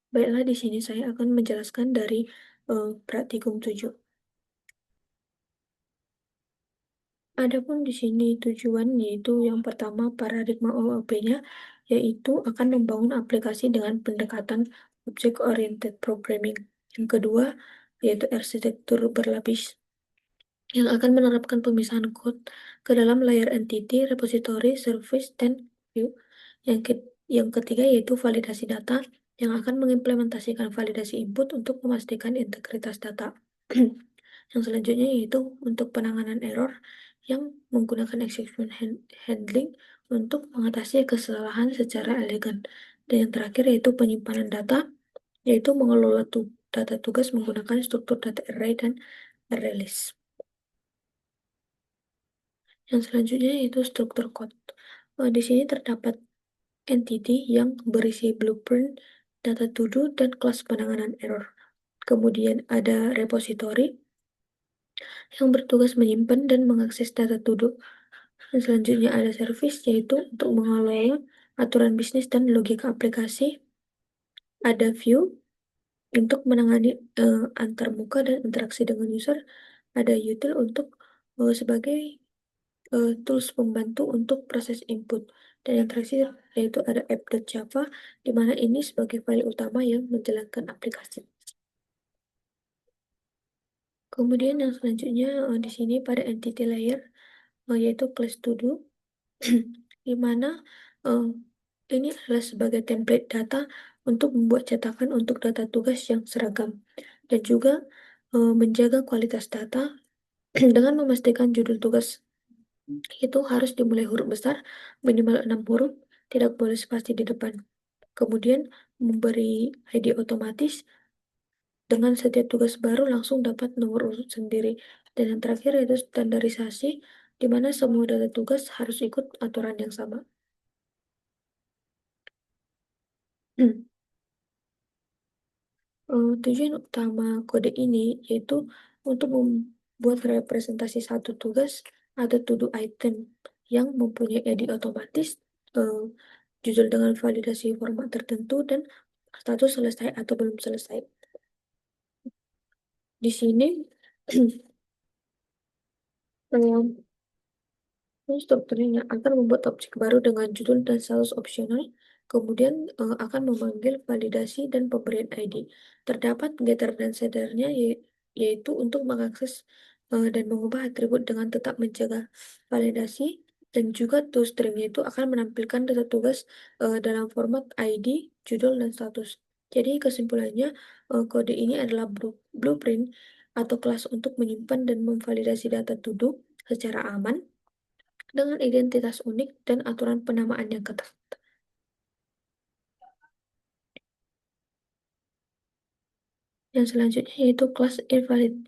Baiklah, di sini saya akan menjelaskan dari praktikum 7. Adapun di sini tujuan yaitu yang pertama paradigma OOP-nya yaitu akan membangun aplikasi dengan pendekatan Object Oriented Programming. Yang kedua yaitu arsitektur berlapis yang akan menerapkan pemisahan code ke dalam layer entity, repository, service, dan view. Yang ketiga yaitu validasi data yang akan mengimplementasikan validasi input untuk memastikan integritas data. Yang selanjutnya yaitu untuk penanganan error yang menggunakan exception handling untuk mengatasi kesalahan secara elegan. Dan yang terakhir yaitu penyimpanan data, yaitu mengelola data tugas menggunakan struktur data array dan array list. Yang selanjutnya yaitu struktur code. Di sini terdapat entity yang berisi blueprint, data to do, dan kelas penanganan error. Kemudian ada repository yang bertugas menyimpan dan mengakses data to do. Dan selanjutnya ada service yaitu untuk mengelola aturan bisnis dan logika aplikasi. Ada view untuk menangani antarmuka dan interaksi dengan user. Ada util untuk sebagai tools pembantu untuk proses input. Dan yang terakhir yaitu ada app.java, di mana ini sebagai file utama yang menjalankan aplikasi. Kemudian yang selanjutnya di sini pada entity layer yaitu class to do, di mana eh, ini adalah sebagai template data untuk membuat cetakan untuk data tugas yang seragam dan juga menjaga kualitas data dengan memastikan judul tugas itu harus dimulai huruf besar minimal 6 huruf, tidak boleh spasi di depan. Kemudian memberi ID otomatis dengan setiap tugas baru langsung dapat nomor urut sendiri. Dan yang terakhir yaitu standarisasi, di mana semua data tugas harus ikut aturan yang sama. Tujuan utama kode ini yaitu untuk membuat representasi satu tugas atau to-do item yang mempunyai ID otomatis, eh, judul dengan validasi format tertentu, dan status selesai atau belum selesai. Di sini strukturnya akan membuat objek baru dengan judul dan status opsional, kemudian akan memanggil validasi dan pemberian ID. Terdapat getter dan setternya yaitu untuk mengakses dan mengubah atribut dengan tetap menjaga validasi, dan juga toString itu akan menampilkan data tugas dalam format ID, judul, dan status. Jadi kesimpulannya kode ini adalah blueprint atau kelas untuk menyimpan dan memvalidasi data to do secara aman dengan identitas unik dan aturan penamaan yang ketat. Yang selanjutnya yaitu kelas invalid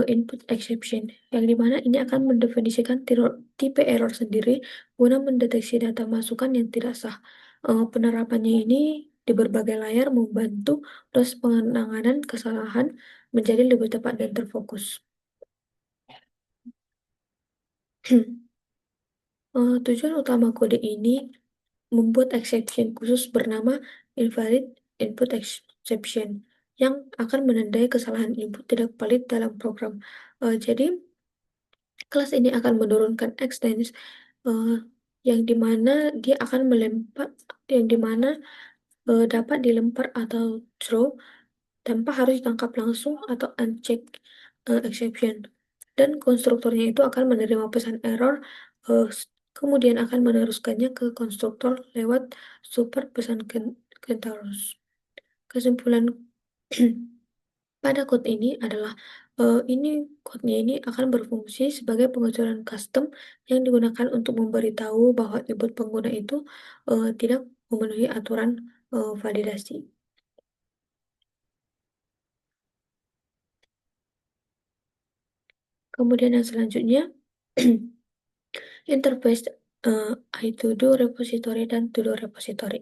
input exception, yang dimana ini akan mendefinisikan tipe error sendiri guna mendeteksi data masukan yang tidak sah. Penerapannya ini di berbagai layar membantu proses penanganan kesalahan menjadi lebih tepat dan terfokus. Tujuan utama kode ini membuat exception khusus bernama invalid input exception yang akan menandai kesalahan input tidak valid dalam program. Jadi kelas ini akan menurunkan extends eh, yang dimana dia akan melempar, yang dimana dapat dilempar atau throw tanpa harus ditangkap langsung atau uncheck exception. Dan konstruktornya itu akan menerima pesan error, eh, kemudian akan meneruskannya ke konstruktor lewat super pesan kentarus. Kesimpulan pada code ini adalah ini code-nya ini akan berfungsi sebagai pengecualian custom yang digunakan untuk memberitahu bahwa input pengguna itu tidak memenuhi aturan validasi. Kemudian yang selanjutnya interface iTodo repository dan todo repository,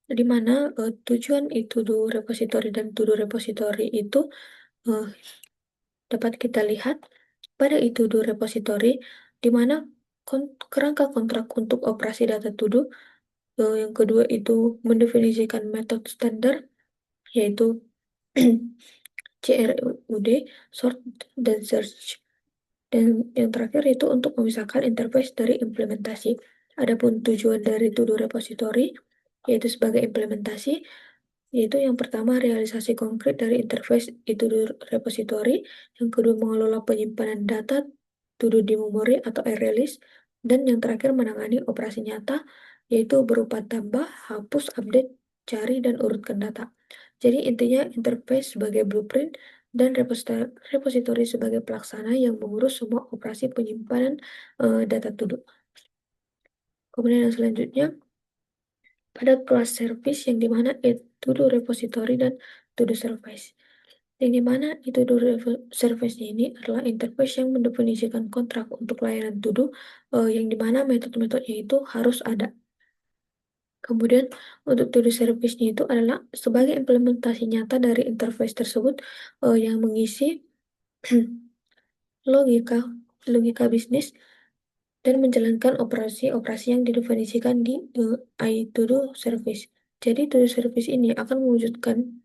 di mana tujuan iTodo repository dan todo repository itu eh, dapat kita lihat pada iTodo repository, di mana kerangka kontrak untuk operasi data to do. Yang kedua itu mendefinisikan metode standar, yaitu CRUD, sort, dan search. Dan yang terakhir itu untuk memisahkan interface dari implementasi. Adapun tujuan dari to-do repository, yaitu sebagai implementasi, yaitu yang pertama realisasi konkret dari interface to-do repository, yang kedua mengelola penyimpanan data to-do di memori atau release, dan yang terakhir menangani operasi nyata, yaitu berupa tambah, hapus, update, cari, dan urutkan data. Jadi intinya interface sebagai blueprint dan repository sebagai pelaksana yang mengurus semua operasi penyimpanan data to do. Kemudian yang selanjutnya ada class service yang dimana to do repository dan to do service. Yang dimana itu to do service-nya ini adalah interface yang mendefinisikan kontrak untuk layanan to do yang dimana metode-metodenya itu harus ada. Kemudian untuk to do service-nya itu adalah sebagai implementasi nyata dari interface tersebut yang mengisi logika logika bisnis dan menjalankan operasi-operasi yang didefinisikan di iTodo service. Jadi to do service ini akan mewujudkan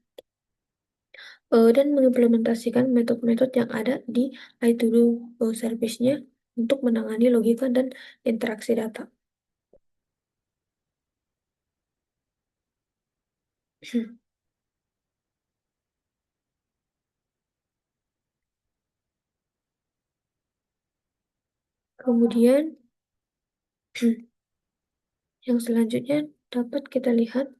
dan mengimplementasikan metode-metode yang ada di iTodo service-nya untuk menangani logika dan interaksi data. Kemudian yang selanjutnya dapat kita lihat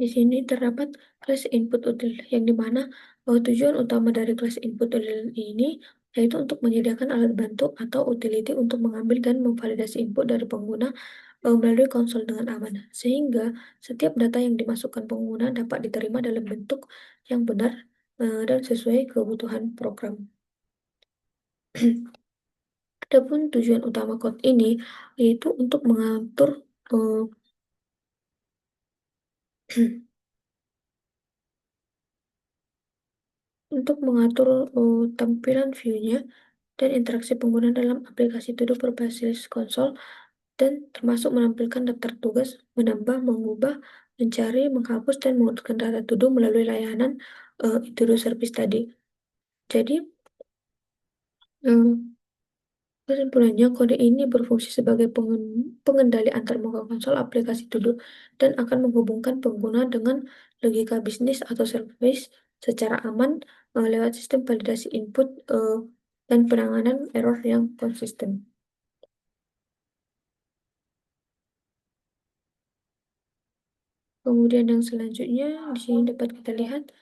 di sini terdapat kelas input util yang dimana tujuan utama dari kelas input util ini yaitu untuk menyediakan alat bantu atau utility untuk mengambil dan memvalidasi input dari pengguna melalui konsol dengan aman, sehingga setiap data yang dimasukkan pengguna dapat diterima dalam bentuk yang benar dan sesuai kebutuhan program. Adapun tujuan utama code ini yaitu untuk mengatur eh, tampilan view-nya dan interaksi pengguna dalam aplikasi To-Do berbasis konsol dan termasuk menampilkan daftar tugas, menambah, mengubah, mencari, menghapus, dan mengurutkan data To-Do melalui layanan To-Do service tadi. Jadi, em, kesimpulannya, kode ini berfungsi sebagai pengendali antarmuka konsol aplikasi To-Do dan akan menghubungkan pengguna dengan logika bisnis atau service secara aman lewat sistem validasi input dan penanganan error yang konsisten. Kemudian yang selanjutnya di sini dapat kita lihat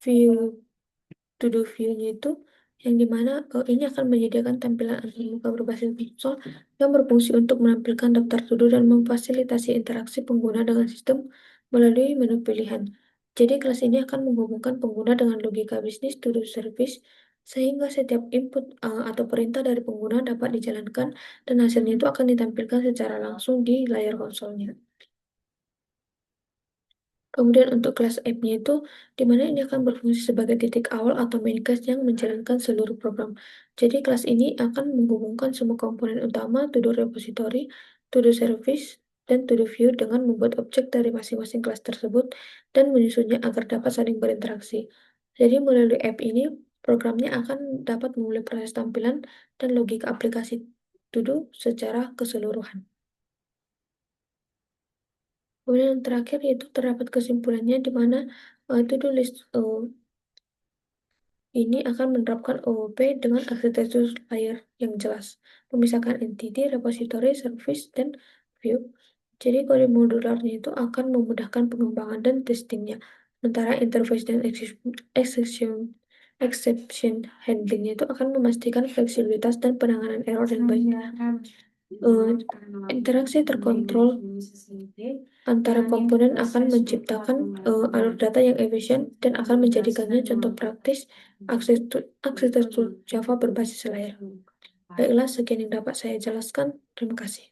view to-do view-nya itu yang dimana ini akan menyediakan tampilan antarmuka berbasis konsol yang berfungsi untuk menampilkan daftar to-do dan memfasilitasi interaksi pengguna dengan sistem melalui menu pilihan. Jadi kelas ini akan menghubungkan pengguna dengan logika bisnis to-do service sehingga setiap input atau perintah dari pengguna dapat dijalankan dan hasilnya itu akan ditampilkan secara langsung di layar konsolnya. Kemudian untuk kelas app-nya itu, di mana ini akan berfungsi sebagai titik awal atau main class yang menjalankan seluruh program. Jadi kelas ini akan menghubungkan semua komponen utama to-do repository, to-do service, dan to-do view dengan membuat objek dari masing-masing kelas tersebut dan menyusunnya agar dapat saling berinteraksi. Jadi melalui app ini, programnya akan dapat memulai proses tampilan dan logika aplikasi to-do secara keseluruhan. Kemudian yang terakhir yaitu terdapat kesimpulannya di mana to-do list ini akan menerapkan OOP dengan arsitektur layer yang jelas, memisahkan entity, repository, service, dan view. Jadi kode modularnya itu akan memudahkan pengembangan dan testingnya, sementara interface dan exception handlingnya itu akan memastikan fleksibilitas dan penanganan error yang baik. Interaksi terkontrol antara komponen akan menciptakan alur data yang efisien dan akan menjadikannya contoh praktis arsitektur Java berbasis layar. Baiklah, sekian yang dapat saya jelaskan. Terima kasih.